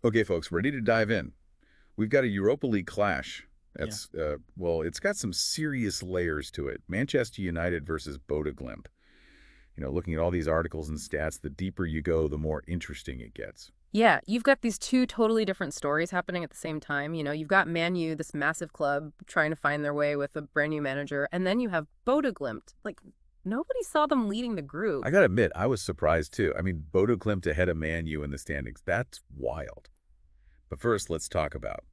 Okay, folks, ready to dive in. We've got a Europa League clash. Yeah. Well, it's got some serious layers to it. Manchester United versus Bodø Glimt. Looking at all these articles and stats, the deeper you go, the more interesting it gets. Yeah, you've got these two totally different stories happening at the same time. You've got Man U, this massive club trying to find their way with a brand new manager, and then you have Bodø Glimt. Like, nobody saw them leading the group. I gotta admit, I was surprised too. I mean, Bodø Glimt ahead of Man U in the standings. That's wild. But first, let's talk about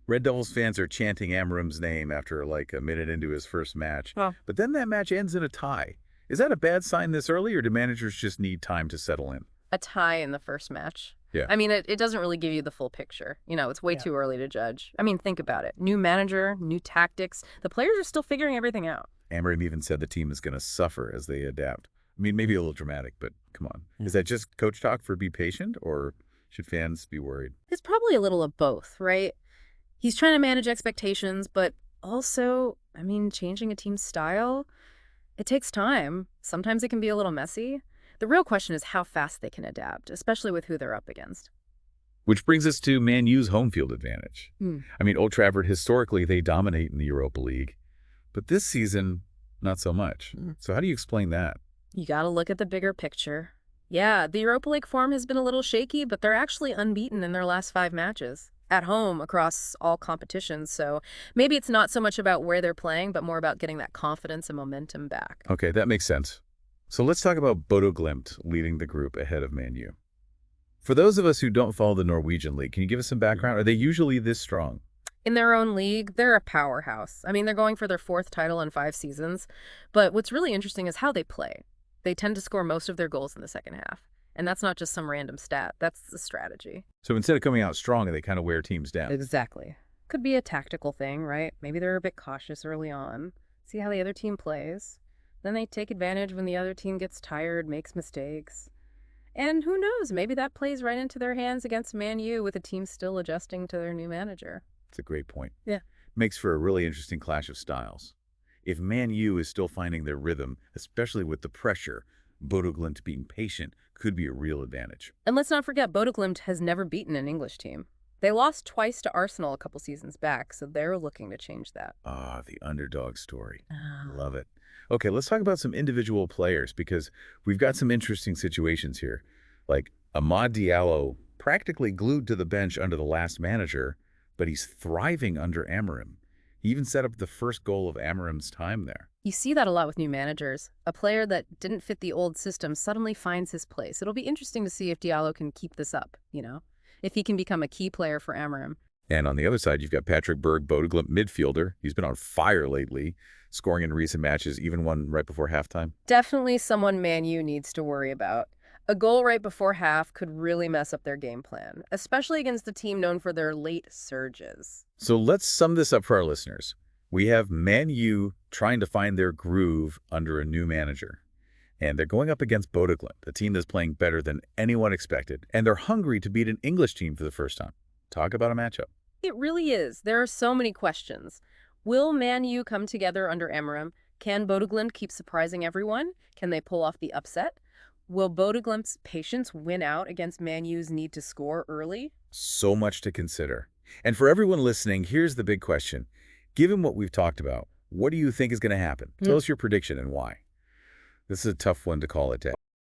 Red Devils fans are chanting Amorim's name after like a minute into his first match. Well, But then that match ends in a tie. Is that a bad sign this early, or do managers just need time to settle in? a tie in the first match. Yeah. I mean, it doesn't really give you the full picture. It's way Yeah. too early to judge. I mean, think about it. New manager, new tactics. The players are still figuring everything out. Amorim even said the team is going to suffer as they adapt. I mean, maybe a little dramatic, but come on. Is that just coach talk for be patient, or should fans be worried? It's probably a little of both, right? He's trying to manage expectations, but also, I mean, changing a team's style, it takes time. Sometimes it can be a little messy. The real question is how fast they can adapt, especially with who they're up against. Which brings us to Man U's home field advantage. Hmm. I mean, Old Trafford, historically, they dominate in the Europa League. But this season, not so much. So how do you explain that? You got to look at the bigger picture. Yeah, the Europa League form has been a little shaky, but they're actually unbeaten in their last 5 matches at home across all competitions. So maybe it's not so much about where they're playing, but more about getting that confidence and momentum back. Okay, that makes sense. So let's talk about Bodø Glimt leading the group ahead of Man U. For those of us who don't follow the Norwegian league, can you give us some background? Are they usually this strong? In their own league, they're a powerhouse. I mean, they're going for their 4th title in 5 seasons. But what's really interesting is how they play. They tend to score most of their goals in the second half. And that's not just some random stat. That's the strategy. So instead of coming out strong, they kind of wear teams down. Exactly. Could be a tactical thing, right? Maybe they're a bit cautious early on. See how the other team plays. Then they take advantage when the other team gets tired, makes mistakes. And who knows, maybe that plays right into their hands against Man U with the team still adjusting to their new manager. It's a great point. Yeah. Makes for a really interesting clash of styles. If Man U is still finding their rhythm, especially with the pressure, Bodø Glimt being patient could be a real advantage. And let's not forget, Bodø Glimt has never beaten an English team. They lost twice to Arsenal a couple seasons back, so they're looking to change that. Ah, the underdog story. Love it. Okay, let's talk about some individual players because we've got some interesting situations here. Like Amad Diallo, practically glued to the bench under the last manager, but he's thriving under Amorim. He even set up the first goal of Amorim's time there. You see that a lot with new managers. A player that didn't fit the old system suddenly finds his place. It'll be interesting to see if Diallo can keep this up, if he can become a key player for Amorim. And on the other side, you've got Patrick Berg, Bodø Glimt midfielder. He's been on fire lately, scoring in recent matches, even one right before halftime. Definitely someone Man U needs to worry about. A goal right before half could really mess up their game plan, especially against a team known for their late surges. So let's sum this up for our listeners. We have Man U trying to find their groove under a new manager. And they're going up against Bodø Glimt, a team that's playing better than anyone expected. And they're hungry to beat an English team for the first time. Talk about a matchup. It really is. There are so many questions. Will Man U come together under Amorim? Can Bodø Glimt keep surprising everyone? Can they pull off the upset? Will Bodø Glimt's patience win out against Man U's need to score early? So much to consider. And for everyone listening, here's the big question. Given what we've talked about, what do you think is going to happen? Tell us your prediction and why. This is a tough one to call it.